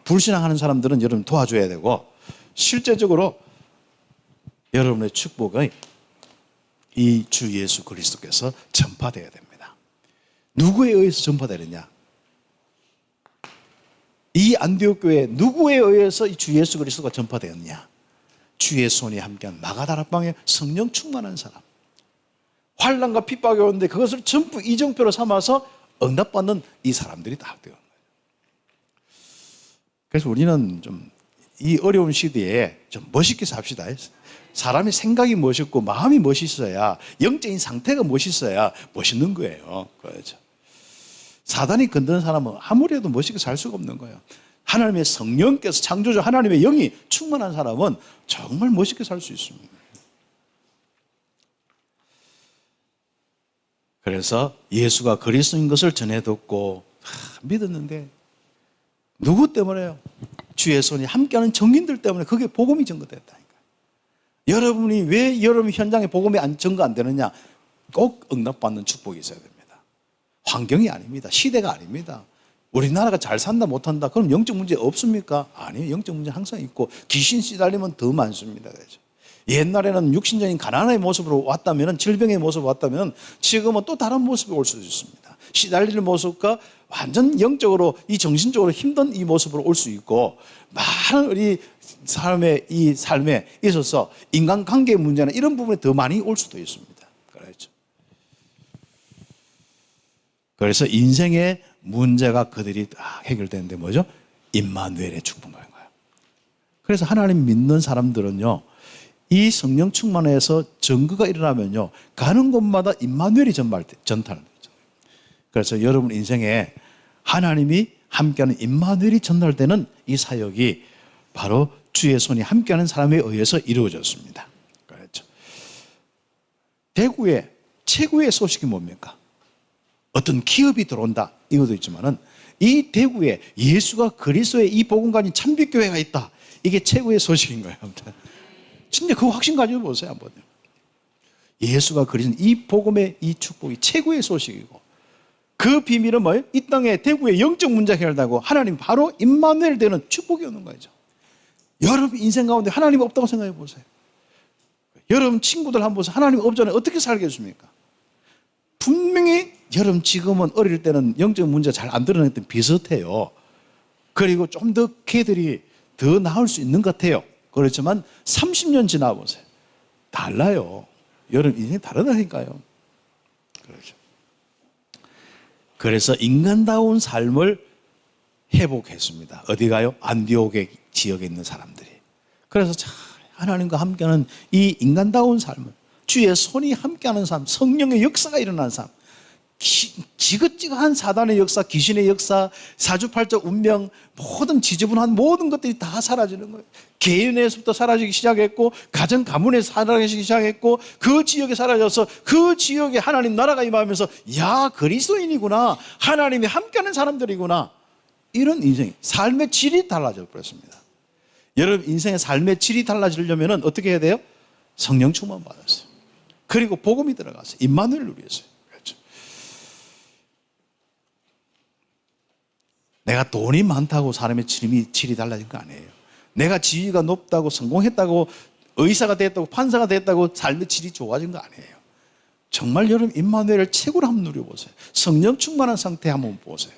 불신앙하는 사람들은 여러분 도와줘야 되고, 실제적으로 여러분의 축복이 이 주 예수 그리스도께서 전파되어야 됩니다. 누구에 의해서 전파되느냐? 이 안디옥 교회에 누구에 의해서 이 주 예수 그리스도가 전파되었느냐? 주의 손이 함께한 마가다락방에 성령 충만한 사람, 환난과 핍박이 오는데 그것을 전부 이정표로 삼아서 응답받는 이 사람들이 다 되는 거예요. 그래서 우리는 좀 이 어려운 시대에 좀 멋있게 삽시다. 사람의 생각이 멋있고 마음이 멋있어야, 영적인 상태가 멋있어야 멋있는 거예요. 그렇죠. 사단이 건드는 사람은 아무리 해도 멋있게 살 수가 없는 거예요. 하나님의 성령께서, 창조주 하나님의 영이 충만한 사람은 정말 멋있게 살 수 있습니다. 그래서 예수가 그리스도인 것을 전해 듣고 믿었는데, 누구 때문에요? 주의 손이 함께하는 정인들 때문에 그게 복음이 전거됐다니까요. 여러분이 왜 여러분 현장에 복음이 전거 안 되느냐? 꼭 응답받는 축복이 있어야 됩니다. 환경이 아닙니다. 시대가 아닙니다. 우리나라가 잘 산다 못한다, 그럼 영적 문제 없습니까? 아니요, 영적 문제 항상 있고 귀신 시달리면 더 많습니다. 그렇죠. 옛날에는 육신적인 가난의 모습으로 왔다면, 질병의 모습으로 왔다면, 지금은 또 다른 모습이 올 수도 있습니다. 시달리는 모습과 완전 영적으로, 이 정신적으로 힘든 이 모습으로 올 수 있고, 많은 우리 사람의 이 삶에 있어서 인간관계의 문제나 이런 부분에 더 많이 올 수도 있습니다. 그렇죠. 그래서 인생의 문제가 그들이 다 해결되는데 뭐죠? 임마누엘의 축복인 거예요. 그래서 하나님 믿는 사람들은요, 이 성령 충만해서 증거가 일어나면요, 가는 곳마다 임마누엘이 전달되죠. 그래서 여러분 인생에 하나님이 함께하는 임마누엘이 전달되는 이 사역이 바로 주의 손이 함께하는 사람에 의해서 이루어졌습니다. 그렇죠. 대구의 최고의 소식이 뭡니까? 어떤 기업이 들어온다, 이것도 있지만은, 이 대구에 예수가 그리스도의 이 복음관인 참빛교회가 있다, 이게 최고의 소식인 거예요. 진짜 그 확신 가지고 보세요, 한번요. 예수가 그리스도 이 복음의 이 축복이 최고의 소식이고, 그 비밀은 뭐예요? 이 땅에 대구의 영적 문제 해결되고 하나님 바로 임마누엘 되는 축복이 오는 거죠. 여러분 인생 가운데 하나님 없다고 생각해 보세요. 여러분 친구들 한번 보세요. 하나님 없잖아요. 어떻게 살겠습니까? 분명히 여러분 지금은 어릴 때는 영적 문제 잘 안 드러냈던 비슷해요. 그리고 좀 더 걔들이 더 나을 수 있는 것 같아요. 그렇지만 30년 지나 보세요. 달라요. 여러분 인생이 다르다니까요. 그렇죠. 그래서 인간다운 삶을 회복했습니다. 어디 가요? 안디옥의 지역에 있는 사람들이. 그래서 하나님과 함께하는 이 인간다운 삶을, 주의 손이 함께하는 삶, 성령의 역사가 일어나는 삶, 지긋지긋한 사단의 역사, 귀신의 역사, 사주팔자 운명, 모든 지저분한 모든 것들이 다 사라지는 거예요. 개인에서부터 사라지기 시작했고, 가정 가문에서 사라지기 시작했고, 그 지역에 사라져서 그 지역에 하나님 나라가 임하면서, 야, 그리스도인이구나, 하나님이 함께하는 사람들이구나, 이런 인생, 삶의 질이 달라져 버렸습니다. 여러분 인생의 삶의 질이 달라지려면 어떻게 해야 돼요? 성령 충만 받았어요. 그리고 복음이 들어갔어요. 임마누엘 누리었어요. 그렇죠. 내가 돈이 많다고 사람의 질이 달라진 거 아니에요. 내가 지위가 높다고, 성공했다고, 의사가 됐다고, 판사가 됐다고 삶의 질이 좋아진 거 아니에요. 정말 여러분 임마누엘을 최고로 한번 누려보세요. 성령 충만한 상태 한번 보세요.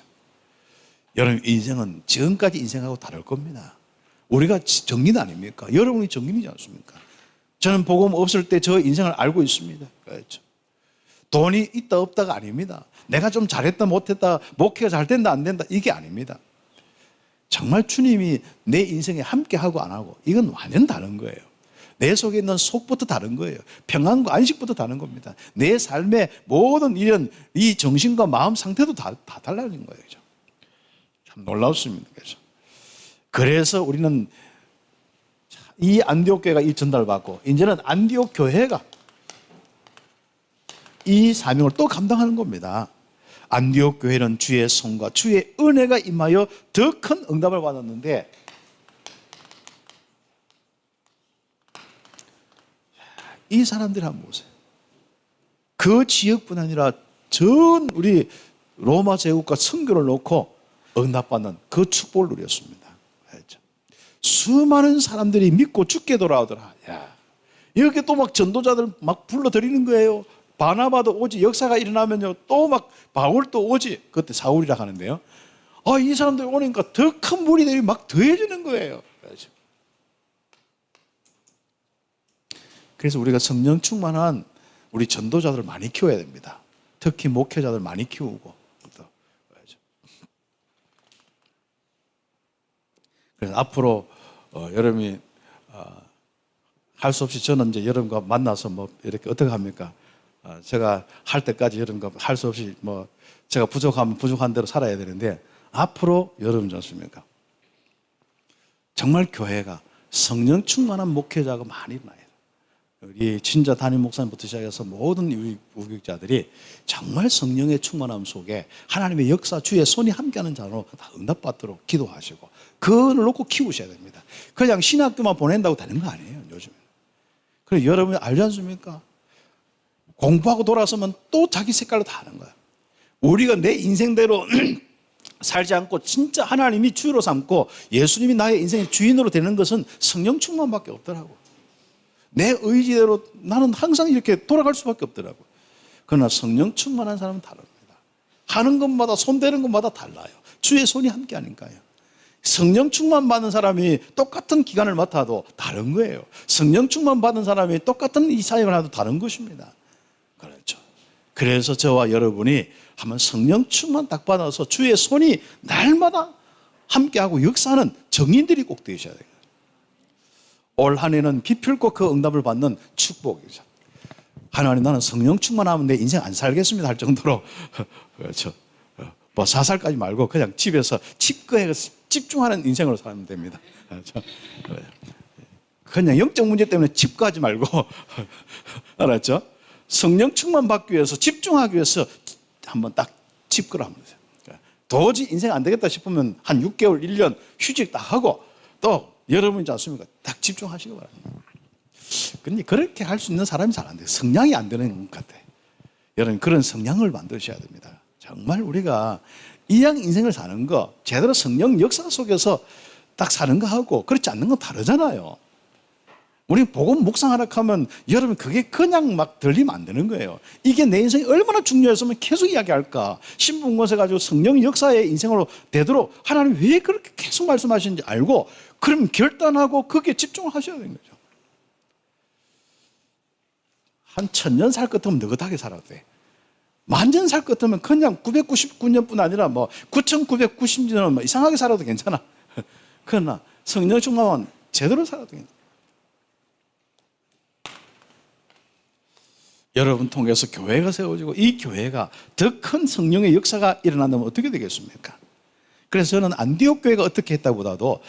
여러분 인생은 지금까지 인생하고 다를 겁니다. 우리가 정리는 아닙니까? 여러분이 정리이지 않습니까? 저는 복음 없을 때 저 인생을 알고 있습니다. 그렇죠. 돈이 있다 없다가 아닙니다. 내가 좀 잘했다 못했다, 목회가 잘 된다 안 된다 이게 아닙니다. 정말 주님이 내 인생에 함께하고 안 하고 이건 완전 다른 거예요. 내 속에 있는 속부터 다른 거예요. 평안과 안식부터 다른 겁니다. 내 삶의 모든 이런 이 정신과 마음 상태도 다 달라진 거예요. 참 놀랍습니다. 그래서 우리는 이 안디옥 교회가 이 전달을 받고 이제는 안디옥 교회가 이 사명을 또 감당하는 겁니다. 안디옥 교회는 주의 성과 주의 은혜가 임하여 더 큰 응답을 받았는데 이 사람들이 한번 보세요. 그 지역뿐 아니라 전 우리 로마 제국과 선교를 놓고 응답받는 그 축복을 누렸습니다. 알죠? 수많은 사람들이 믿고 죽게 돌아오더라. 야, 이렇게 또 막 전도자들 막 불러들이는 거예요. 바나바도 오지. 역사가 일어나면요 또 막 바울도 오지. 그때 사울이라 하는데요. 이 사람들이 오니까 더 큰 무리들이 막 더해지는 거예요. 그래서 우리가 성령 충만한 우리 전도자들을 많이 키워야 됩니다. 특히 목회자들 많이 키우고. 그래서 앞으로 여러분이 할 수 없이 저는 이제 여러분과 만나서 뭐 이렇게 어떻게 합니까? 제가 할 때까지 여러분과 할 수 없이 뭐 제가 부족하면 부족한 대로 살아야 되는데 앞으로 여러분 좋습니까? 정말 교회가 성령 충만한 목회자가 많이 일어나요. 우리 진짜 담임 목사님부터 시작해서 모든 우리 우교육자들이 정말 성령의 충만함 속에 하나님의 역사 주의 손이 함께하는 자로 다 응답받도록 기도하시고 그걸 놓고 키우셔야 됩니다. 그냥 신학교만 보낸다고 되는 거 아니에요. 요즘에. 그래서 여러분이 알지 않습니까? 공부하고 돌아서면 또 자기 색깔로 다 하는 거야. 우리가 내 인생대로 살지 않고 진짜 하나님이 주로 삼고 예수님이 나의 인생의 주인으로 되는 것은 성령 충만밖에 없더라고. 내 의지대로 나는 항상 이렇게 돌아갈 수밖에 없더라고. 그러나 성령 충만한 사람은 다릅니다. 하는 것마다 손대는 것마다 달라요. 주의 손이 함께 하니까요. 성령 충만 받는 사람이 똑같은 기간을 맡아도 다른 거예요. 성령 충만 받는 사람이 똑같은 이 사역을 해도 다른 것입니다. 그렇죠. 그래서 저와 여러분이 한번 성령 충만 딱 받아서 주의 손이 날마다 함께하고 역사하는 정인들이 꼭 되셔야 돼요. 올 한 해는 기필코 그 응답을 받는 축복이죠. 하나님 나는 성령 충만하면 내 인생 안 살겠습니다 할 정도로 그렇죠. 뭐 사살까지 말고 그냥 집에서 집거에 집중하는 인생으로 살면 됩니다. 그렇죠. 그냥 영적 문제 때문에 집거하지 말고 알았죠? 성령 충만 받기 위해서 집중하기 위해서 한번 딱 집거를 하면 돼요. 도저히 인생 안 되겠다 싶으면 한 6개월, 1년 휴직 딱 하고 또 여러분이지 않습니까? 딱 집중하시기 바랍니다. 근데 그렇게 할 수 있는 사람이 잘 안 돼요. 성량이 안 되는 것 같아요. 여러분 그런 성량을 만드셔야 됩니다. 정말 우리가 이왕 인생을 사는 거 제대로 성령 역사 속에서 딱 사는 거하고 그렇지 않는 건 다르잖아요. 우리 복음 묵상하라 하면 여러분 그게 그냥 막 들리면 안 되는 거예요. 이게 내 인생이 얼마나 중요했으면 계속 이야기할까. 신분권세 가지고 성령 역사의 인생으로 되도록 하나님 왜 그렇게 계속 말씀하시는지 알고 그럼 결단하고 거기에 집중을 하셔야 되는 거죠. 한 1000년 살 것 같으면 느긋하게 살아도 돼. 만년 살 것 같으면 그냥 999년뿐 아니라 뭐 9990년은 뭐 이상하게 살아도 괜찮아. 그러나 성령 충만은 제대로 살아도 괜찮아. 여러분 통해서 교회가 세워지고 이 교회가 더 큰 성령의 역사가 일어난다면 어떻게 되겠습니까? 그래서 저는 안디옥 교회가 어떻게 했다보다도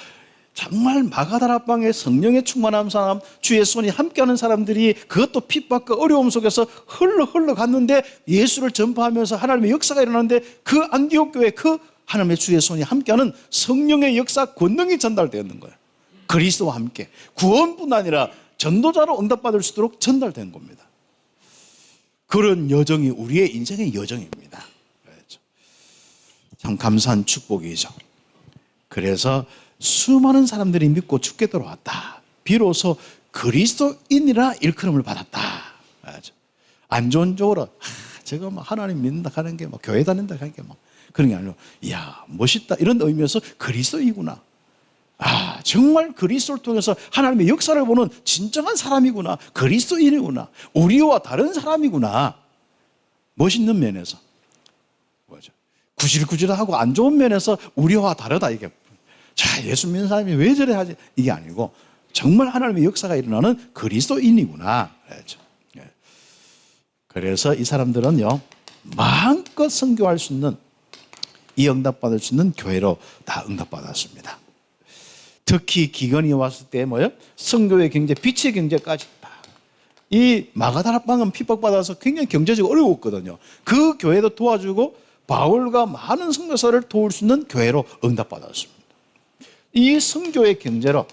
정말 마가다락방에 성령의 충만한 사람, 주의 손이 함께하는 사람들이 그것도 핍박과 어려움 속에서 흘러 갔는데 예수를 전파하면서 하나님의 역사가 일어나는데 그 안디옥 교회 그 하나님의 주의 손이 함께하는 성령의 역사 권능이 전달되었는 거예요. 그리스도와 함께 구원뿐 아니라 전도자로 응답받을 수 있도록 전달된 겁니다. 그런 여정이 우리의 인생의 여정입니다. 참 감사한 축복이죠. 그래서 수많은 사람들이 믿고 죽게 돌아왔다. 비로소 그리스도인이라 일컬음을 받았다. 안 좋은 쪽으로 제가 뭐 하나님 믿는다 하는 게 뭐 교회 다닌다 하는 게 뭐 그런 게 아니고 이야 멋있다 이런 의미에서 그리스도이구나. 정말 그리스도를 통해서 하나님의 역사를 보는 진정한 사람이구나. 그리스도인이구나. 우리와 다른 사람이구나. 멋있는 면에서. 뭐죠? 구질구질하고 안 좋은 면에서 우리와 다르다. 이게. 자, 예수 믿는 사람이 왜 저래 하지? 이게 아니고 정말 하나님의 역사가 일어나는 그리스도인이구나. 그렇죠. 그래서 이 사람들은요, 마음껏 선교할 수 있는, 이 응답받을 수 있는 교회로 다 응답받았습니다. 특히 기근이 왔을 때 뭐예요? 선교의 경제, 빛의 경제까지. 이 마가다락방은 핍박받아서 굉장히 경제적으로 어려웠거든요. 그 교회도 도와주고 바울과 많은 선교사를 도울 수 있는 교회로 응답받았습니다. 이 선교의 경제로,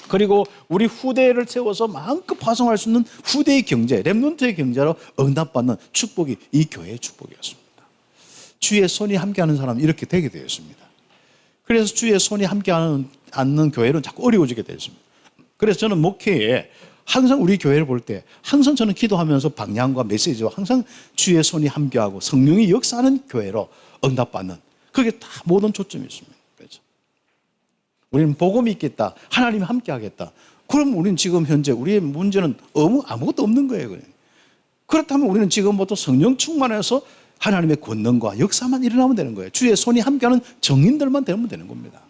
그리고 우리 후대를 세워서 마음껏 파송할 수 있는 후대의 경제, 렘넌트의 경제로 응답받는 축복이 이 교회의 축복이었습니다. 주의 손이 함께하는 사람은 이렇게 되게 되었습니다. 그래서 주의 손이 함께하는 않는 교회는 자꾸 어려워지게 되었습니다. 그래서 저는 목회에 항상 우리 교회를 볼 때 항상 저는 기도하면서 방향과 메시지와 항상 주의 손이 함께하고 성령이 역사하는 교회로 응답받는, 그게 다 모든 초점이 있습니다. 그렇죠? 우리는 복음이 있겠다, 하나님이 함께하겠다. 그럼 우리는 지금 현재 우리의 문제는 아무것도 없는 거예요. 그냥. 그렇다면 우리는 지금부터 성령 충만해서 하나님의 권능과 역사만 일어나면 되는 거예요. 주의 손이 함께하는 정인들만 되면 되는 겁니다.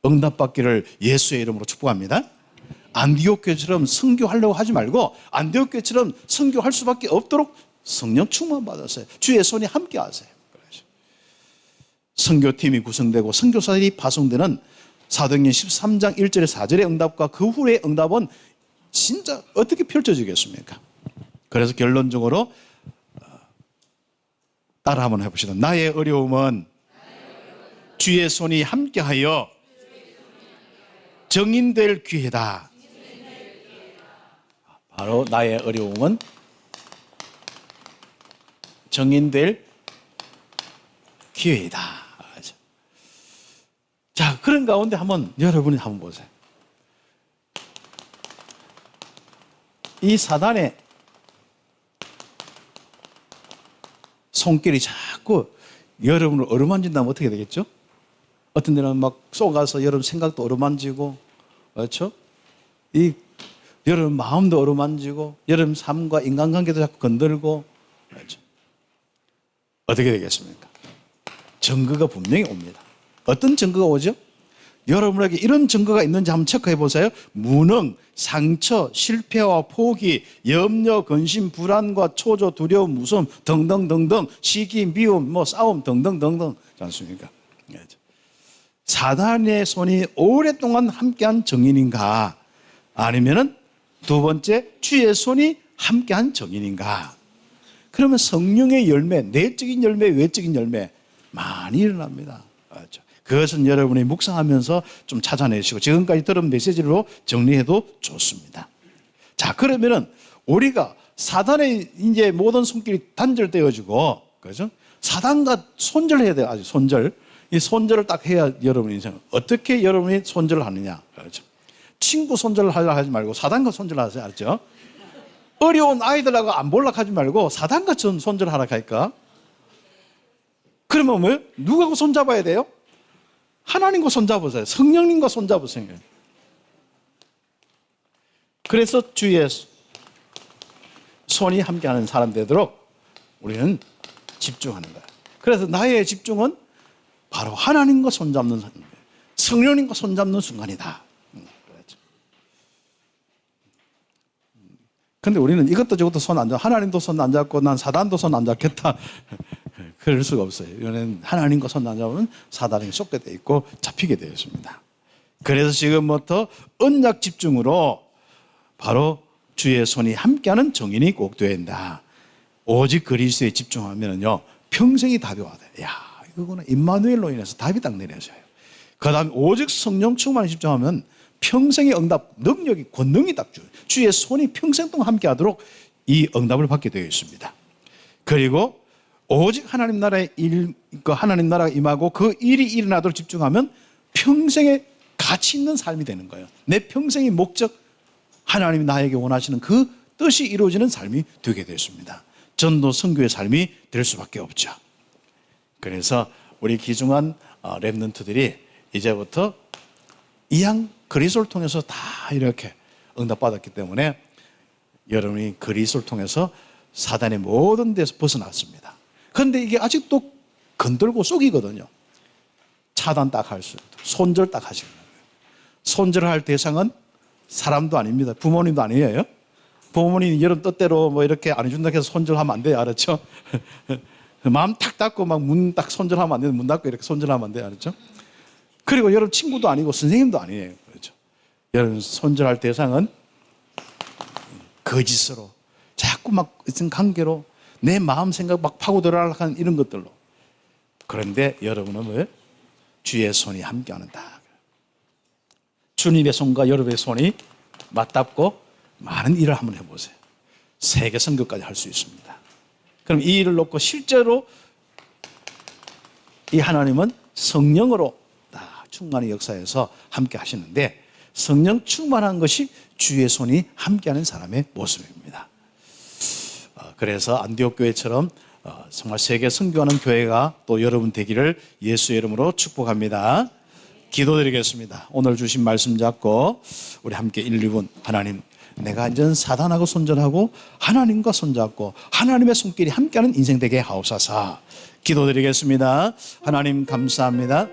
응답받기를 예수의 이름으로 축복합니다. 안디옥 교회처럼 선교하려고 하지 말고 안디옥 교회처럼 선교할 수밖에 없도록 성령 충만 받았어요. 주의 손이 함께하세요. 선교팀이 구성되고 선교사들이 파송되는 사도행전 13장 1절에 4절의 응답과 그 후의 응답은 진짜 어떻게 펼쳐지겠습니까? 그래서 결론적으로 따라 한번 해봅시다. 나의 어려움은 주의 손이 함께하여 정인될 기회다. 바로 나의 어려움은 정인될 기회이다. 자, 그런 가운데 여러분이 한번 보세요. 이 사단의 손길이 자꾸 여러분을 어루만진다면 어떻게 되겠죠? 어떤 데는 막 쏘가서 여러분 생각도 어루만지고, 그렇죠? 여러분 마음도 어루만지고, 여러분 삶과 인간관계도 자꾸 건들고, 그렇죠? 어떻게 되겠습니까? 증거가 분명히 옵니다. 어떤 증거가 오죠? 여러분에게 이런 증거가 있는지 한번 체크해 보세요. 무능, 상처, 실패와 포기, 염려, 근심, 불안과 초조, 두려움, 무서움 등등등등, 시기, 미움, 싸움 등등등등, 그렇지 않습니까? 사단의 손이 오랫동안 함께한 정인인가? 아니면은 두 번째, 주의 손이 함께한 정인인가? 그러면 성령의 열매, 내적인 열매, 외적인 열매 많이 일어납니다. 그렇죠? 그것은 여러분이 묵상하면서 좀 찾아내시고 지금까지 들은 메시지로 정리해도 좋습니다. 자, 그러면은 우리가 사단의 이제 모든 손길이 단절되어지고, 그죠? 사단과 손절해야 돼요. 아주 손절. 이 손절을 딱 해야 여러분이 인생 어떻게 여러분이 손절을 하느냐. 그렇죠? 친구 손절을 하려 하지 말고 사단과 손절하세요. 알죠? 어려운 아이들하고 안 볼락 하지 말고 사단과 손절하라 할까? 그러면 뭐예요? 누구하고 손잡아야 돼요? 하나님과 손잡으세요. 성령님과 손잡으세요. 그래서 주의 손이 함께하는 사람 되도록 우리는 집중하는 거예요. 그래서 나의 집중은 바로 하나님과 손잡는 순간이에요. 성령님과 손잡는 순간이다. 근데 우리는 이것도 저것도 손 안 잡고 하나님도 손 안 잡고 난 사단도 손 안 잡겠다. 그럴 수가 없어요. 이거는 하나님과 손 안 잡으면 사단에게 쏟게 돼 있고 잡히게 되어 있습니다. 그래서 지금부터 언약 집중으로 바로 주의 손이 함께하는 정인이 꼭 되어야 한다. 오직 그리스도에 집중하면요 평생이 답이 와야 돼. 야, 이거구나. 임마누엘로 인해서 답이 딱 내려져요. 그 다음에 오직 성령 충만에 집중하면 평생의 응답, 능력이, 권능이 딱 줘요. 주의 손이 평생 동안 함께 하도록 이 응답을 받게 되어 있습니다. 그리고 오직 하나님 나라의 일, 하나님 나라가 임하고 그 일이 일어나도록 집중하면 평생의 가치 있는 삶이 되는 거예요. 내 평생의 목적, 하나님이 나에게 원하시는 그 뜻이 이루어지는 삶이 되게 되었습니다. 전도 선교의 삶이 될 수밖에 없죠. 그래서 우리 귀중한 렘넌트들이 이제부터 이양 그리스도를 통해서 다 이렇게 응답받았기 때문에 여러분이 그리스도를 통해서 사단의 모든 데서 벗어났습니다. 그런데 이게 아직도 건들고 속이거든요. 차단 딱 할 수, 손절 딱 하시는 거예요. 손절할 대상은 사람도 아닙니다. 부모님도 아니에요. 부모님이 여러분 뜻대로 뭐 이렇게 안 해준다 해서 손절하면 안 돼요. 알았죠? 마음 탁 닫고 막 문 딱 손절하면 안 돼요. 문 닫고 이렇게 손절하면 안 돼요. 알았죠? 그리고 여러분 친구도 아니고 선생님도 아니에요. 그렇죠? 여러분 손절할 대상은 거짓으로 자꾸 막 어떤 관계로 내 마음 생각 막 파고들어라 하는 이런 것들로. 그런데 여러분은 왜? 주의 손이 함께하는다. 주님의 손과 여러분의 손이 맞닿고 많은 일을 한번 해보세요. 세계 선교까지 할 수 있습니다. 그럼 이 일을 놓고 실제로 이 하나님은 성령으로 다 충만의 역사에서 함께 하시는데 성령 충만한 것이 주의 손이 함께하는 사람의 모습입니다. 그래서 안디옥 교회처럼 정말 세계 선교하는 교회가 또 여러분 되기를 예수의 이름으로 축복합니다. 기도드리겠습니다. 오늘 주신 말씀 잡고 우리 함께 1, 2분 하나님 내가 이제 사단하고 손절하고 하나님과 손잡고 하나님의 손길이 함께하는 인생 되게 하옵소서. 기도드리겠습니다. 하나님 감사합니다.